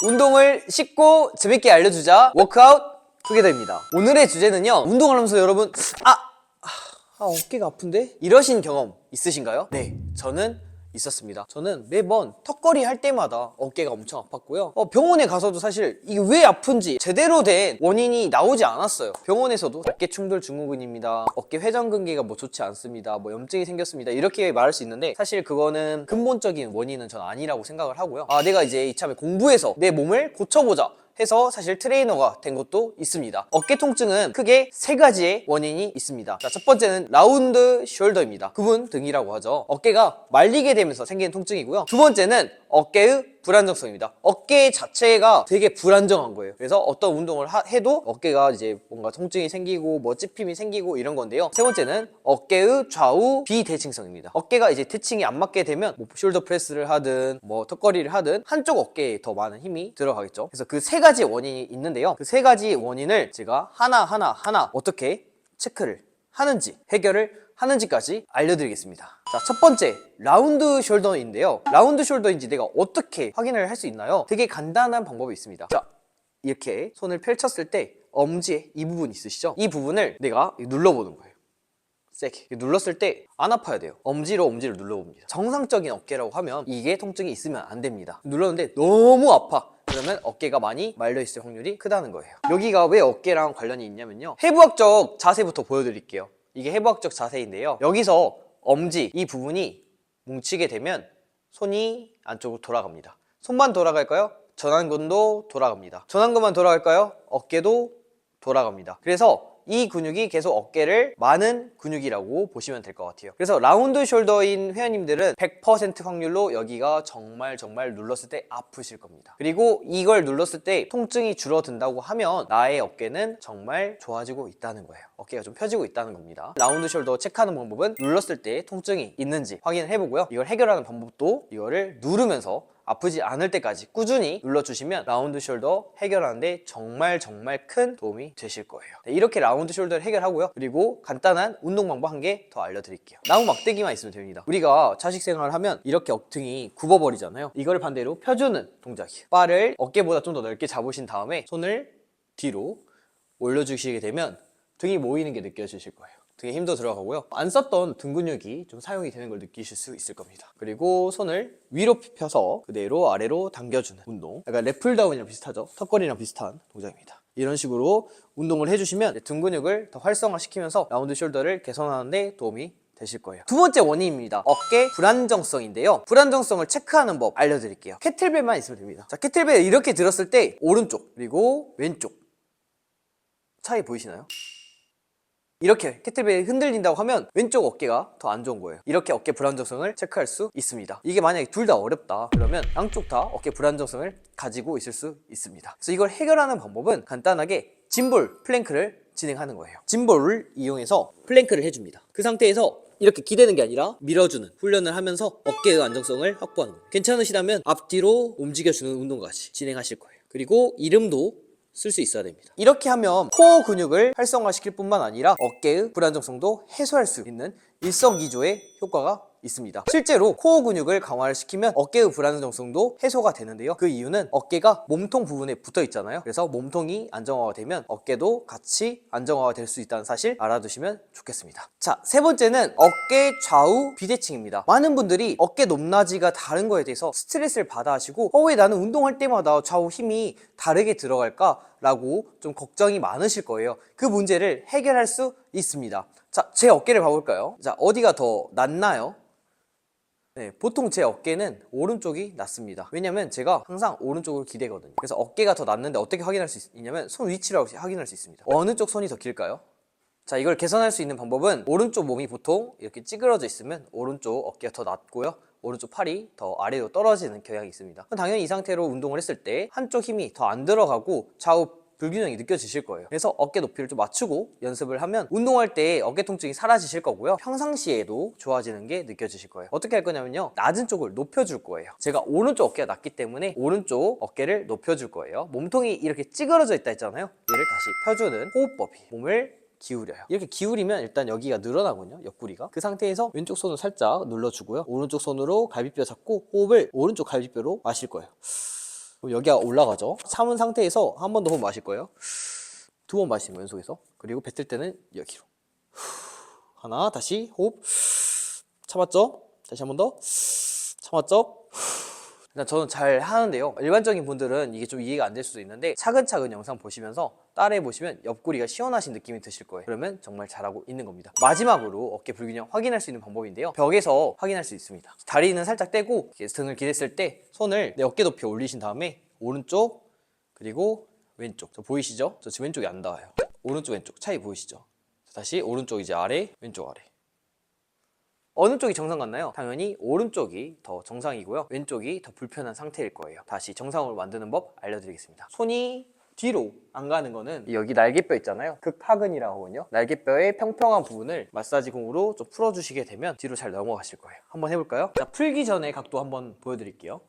운동을 쉽고 재밌게 알려주자 워크아웃 투게더입니다. 오늘의 주제는요, 운동을 하면서 여러분 어깨가 아픈데? 이러신 경험 있으신가요? 네, 저는 있었습니다. 저는 매번 턱걸이 할 때마다 어깨가 엄청 아팠고요. 병원에 가서도 사실 이게 왜 아픈지 제대로 된 원인이 나오지 않았어요. 병원에서도 어깨 충돌 증후군입니다, 어깨 회전근개가 뭐 좋지 않습니다, 뭐 염증이 생겼습니다, 이렇게 말할 수 있는데, 사실 그거는 근본적인 원인은 전 아니라고 생각을 하고요. 내가 이제 이참에 공부해서 내 몸을 고쳐보자 해서 사실 트레이너가 된 것도 있습니다. 어깨 통증은 크게 세 가지의 원인이 있습니다. 자, 첫 번째는 라운드 숄더입니다. 구분 등이라고 하죠. 어깨가 말리게 되면서 생기는 통증이고요. 두 번째는 어깨의 불안정성입니다. 어깨 자체가 되게 불안정한 거예요. 그래서 어떤 운동을 해도 어깨가 이제 뭔가 통증이 생기고 뭐 찝힘이 생기고 이런 건데요. 세 번째는 어깨의 좌우 비대칭성입니다. 어깨가 이제 대칭이 안 맞게 되면 뭐 숄더 프레스를 하든 뭐 턱걸이를 하든 한쪽 어깨에 더 많은 힘이 들어가겠죠. 그래서 그 세 가지 원인이 있는데요. 그 세 가지 원인을 제가 하나하나 어떻게 체크를 하는지, 해결을 하는지까지 알려드리겠습니다. 자, 첫 번째, 라운드 숄더인데요. 라운드 숄더인지 내가 어떻게 확인을 할 수 있나요? 되게 간단한 방법이 있습니다. 자, 이렇게 손을 펼쳤을 때 엄지에 이 부분 있으시죠? 이 부분을 내가 눌러보는 거예요. 세게 눌렀을 때 안 아파야 돼요. 엄지를 눌러봅니다. 정상적인 어깨라고 하면 이게 통증이 있으면 안 됩니다. 눌렀는데 너무 아파, 그러면 어깨가 많이 말려있을 확률이 크다는 거예요. 여기가 왜 어깨랑 관련이 있냐면요, 해부학적 자세부터 보여드릴게요. 이게 해부학적 자세인데요, 여기서 엄지 이 부분이 뭉치게 되면 손이 안쪽으로 돌아갑니다. 손만 돌아갈까요? 전완근도 돌아갑니다. 전완근만 돌아갈까요? 어깨도 돌아갑니다. 그래서 이 근육이 계속 어깨를 마는 근육이라고 보시면 될 것 같아요. 그래서 라운드 숄더인 회원님들은 100% 확률로 여기가 정말 눌렀을 때 아프실 겁니다. 그리고 이걸 눌렀을 때 통증이 줄어든다고 하면 나의 어깨는 정말 좋아지고 있다는 거예요. 어깨가 좀 펴지고 있다는 겁니다. 라운드 숄더 체크하는 방법은 눌렀을 때 통증이 있는지 확인을 해보고요. 이걸 해결하는 방법도 이거를 누르면서 아프지 않을 때까지 꾸준히 눌러주시면 라운드 숄더 해결하는데 정말 큰 도움이 되실 거예요. 네, 이렇게 라운드 숄더를 해결하고요. 그리고 간단한 운동 방법 한 개 더 알려드릴게요. 나무 막대기만 있으면 됩니다. 우리가 자식 생활을 하면 이렇게 억등이 굽어버리잖아요. 이걸 반대로 펴주는 동작이에요. 바를 어깨보다 좀 더 넓게 잡으신 다음에 손을 뒤로 올려주시게 되면 등이 모이는 게 느껴지실 거예요. 등에 힘도 들어가고요. 안 썼던 등 근육이 좀 사용이 되는 걸 느끼실 수 있을 겁니다. 그리고 손을 위로 펴서 그대로 아래로 당겨주는 운동, 약간 랩풀다운이랑 비슷하죠? 턱걸이랑 비슷한 동작입니다. 이런 식으로 운동을 해주시면 등 근육을 더 활성화시키면서 라운드 숄더를 개선하는 데 도움이 되실 거예요. 두 번째 원인입니다. 어깨 불안정성인데요, 불안정성을 체크하는 법 알려드릴게요. 캐틀벨만 있으면 됩니다. 자, 캐틀벨 이렇게 들었을 때 오른쪽 그리고 왼쪽 차이 보이시나요? 이렇게 캐틀벨이 흔들린다고 하면 왼쪽 어깨가 더 안 좋은 거예요. 이렇게 어깨 불안정성을 체크할 수 있습니다. 이게 만약에 둘 다 어렵다 그러면 양쪽 다 어깨 불안정성을 가지고 있을 수 있습니다. 그래서 이걸 해결하는 방법은 간단하게 짐볼 플랭크를 진행하는 거예요. 짐볼을 이용해서 플랭크를 해줍니다. 그 상태에서 이렇게 기대는 게 아니라 밀어주는 훈련을 하면서 어깨의 안정성을 확보하는 거예요. 괜찮으시다면 앞뒤로 움직여주는 운동까지 진행하실 거예요. 그리고 이름도 쓸 수 있어야 됩니다. 이렇게 하면 코어 근육을 활성화시킬 뿐만 아니라 어깨의 불안정성도 해소할 수 있는 일석이조의 효과가 있습니다. 실제로 코어 근육을 강화를 시키면 어깨의 불안정성도 해소가 되는데요, 그 이유는 어깨가 몸통 부분에 붙어 있잖아요. 그래서 몸통이 안정화가 되면 어깨도 같이 안정화가 될 수 있다는 사실 알아두시면 좋겠습니다. 자, 세 번째는 어깨 좌우 비대칭입니다. 많은 분들이 어깨 높낮이가 다른 거에 대해서 스트레스를 받아 하시고 왜 나는 운동할 때마다 좌우 힘이 다르게 들어갈까? 라고 좀 걱정이 많으실 거예요. 그 문제를 해결할 수 있습니다. 자, 제 어깨를 봐볼까요? 자, 어디가 더 낫나요? 네, 보통 제 어깨는 오른쪽이 낫습니다. 왜냐면 제가 항상 오른쪽으로 기대거든요. 그래서 어깨가 더 낫는데 어떻게 확인할 수 있냐면 손 위치를 확인할 수 있습니다. 어느 쪽 손이 더 길까요? 자, 이걸 개선할 수 있는 방법은 오른쪽 몸이 보통 이렇게 찌그러져 있으면 오른쪽 어깨가 더 낫고요, 오른쪽 팔이 더 아래로 떨어지는 경향이 있습니다. 당연히 이 상태로 운동을 했을 때 한쪽 힘이 더 안 들어가고 좌우 불균형이 느껴지실 거예요. 그래서 어깨 높이를 좀 맞추고 연습을 하면 운동할 때 어깨 통증이 사라지실 거고요, 평상시에도 좋아지는 게 느껴지실 거예요. 어떻게 할 거냐면요, 낮은 쪽을 높여줄 거예요. 제가 오른쪽 어깨가 낮기 때문에 오른쪽 어깨를 높여줄 거예요. 몸통이 이렇게 찌그러져 있다 했잖아요. 얘를 다시 펴주는 호흡법이 몸을 기울여요. 이렇게 기울이면 일단 여기가 늘어나거든요, 옆구리가. 그 상태에서 왼쪽 손을 살짝 눌러주고요, 오른쪽 손으로 갈비뼈 잡고 호흡을 오른쪽 갈비뼈로 마실 거예요. 그럼 여기가 올라가죠. 참은 상태에서 한 번 더 호흡 마실 거예요. 2번 마시는 거예요, 연속해서. 그리고 뱉을 때는 여기로. 하나, 다시 호흡. 참았죠? 다시 한 번 더. 참았죠? 일단 저는 잘 하는데요. 일반적인 분들은 이게 좀 이해가 안 될 수도 있는데 차근차근 영상 보시면서 따라해 보시면 옆구리가 시원하신 느낌이 드실 거예요. 그러면 정말 잘하고 있는 겁니다. 마지막으로 어깨 불균형 확인할 수 있는 방법인데요. 벽에서 확인할 수 있습니다. 다리는 살짝 떼고 등을 기댔을 때 손을 내 어깨 높이에 올리신 다음에 오른쪽 그리고 왼쪽. 저 보이시죠? 저 지금 왼쪽이 안 닿아요. 오른쪽 왼쪽 차이 보이시죠? 다시 오른쪽 이제 아래, 왼쪽 아래. 어느 쪽이 정상 같나요? 당연히 오른쪽이 더 정상이고요. 왼쪽이 더 불편한 상태일 거예요. 다시 정상으로 만드는 법 알려드리겠습니다. 손이 뒤로 안 가는 거는 여기 날개뼈 있잖아요. 극하근이라고 하거든요. 날개뼈의 평평한 부분을 마사지 공으로 좀 풀어주시게 되면 뒤로 잘 넘어가실 거예요. 한번 해볼까요? 자, 풀기 전에 각도 한번 보여드릴게요.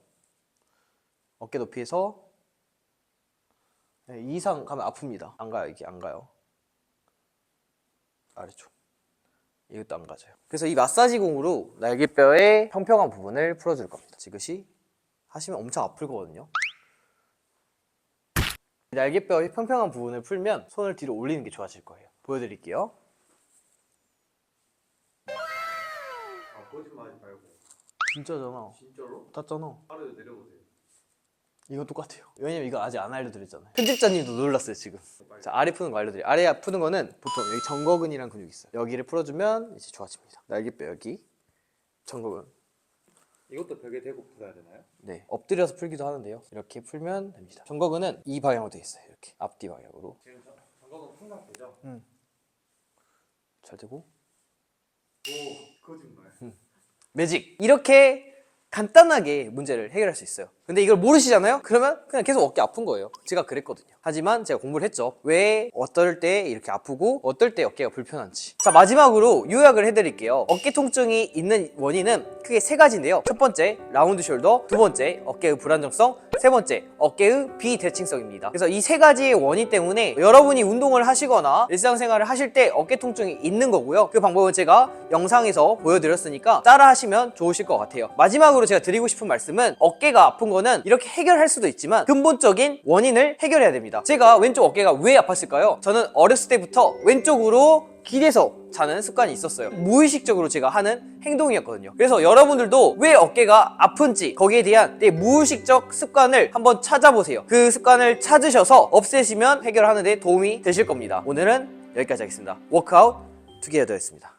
어깨 높이에서 네, 이 이상 가면 아픕니다. 안 가요, 이게 안 가요. 아래쪽. 이것도 안 가져요. 그래서 이 마사지 공으로 날개뼈의 평평한 부분을 풀어줄 겁니다. 지그시 하시면 엄청 아플 거거든요. 날개뼈의 평평한 부분을 풀면 손을 뒤로 올리는 게 좋아질 거예요. 보여드릴게요. 거짓말하지 말고. 진짜잖아. 진짜로? 땄잖아. 하루에 내려보세요. 이건 똑같아요. 왜냐면 이거 아직 안 알려드렸잖아요. 편집자님도 놀랐어요 지금. 자, 아래 푸는 거 알려드려요. 아래 푸는 거는 보통 여기 정거근이라는 근육이 있어요. 여기를 풀어주면 이제 좋아집니다. 날개뼈 여기 정거근. 이것도 벽에 대고 풀어야 되나요? 네, 엎드려서 풀기도 하는데요. 이렇게 풀면 됩니다. 정거근은 이 방향으로 되어 있어요. 이렇게 앞뒤 방향으로. 지금 정거근 푼 상태죠? 잘 되고. 오, 거짓말. 매직. 이렇게 간단하게 문제를 해결할 수 있어요. 근데 이걸 모르시잖아요? 그러면 그냥 계속 어깨 아픈 거예요. 제가 그랬거든요. 하지만 제가 공부를 했죠. 왜 어떨 때 이렇게 아프고 어떨 때 어깨가 불편한지. 자, 마지막으로 요약을 해드릴게요. 어깨 통증이 있는 원인은 크게 3가지인데요. 첫 번째, 라운드 숄더. 두 번째, 어깨의 불안정성. 세 번째, 어깨의 비대칭성입니다. 그래서 이 3가지의 원인 때문에 여러분이 운동을 하시거나 일상생활을 하실 때 어깨 통증이 있는 거고요. 그 방법은 제가 영상에서 보여드렸으니까 따라 하시면 좋으실 것 같아요. 마지막으로 제가 드리고 싶은 말씀은 어깨가 아픈 거는 이렇게 해결할 수도 있지만 근본적인 원인을 해결해야 됩니다. 제가 왼쪽 어깨가 왜 아팠을까요? 저는 어렸을 때부터 왼쪽으로 기대서 자는 습관이 있었어요. 무의식적으로 제가 하는 행동이었거든요. 그래서 여러분들도 왜 어깨가 아픈지 거기에 대한 내 무의식적 습관을 한번 찾아보세요. 그 습관을 찾으셔서 없애시면 해결하는 데 도움이 되실 겁니다. 오늘은 여기까지 하겠습니다. 워크아웃 투게더였습니다.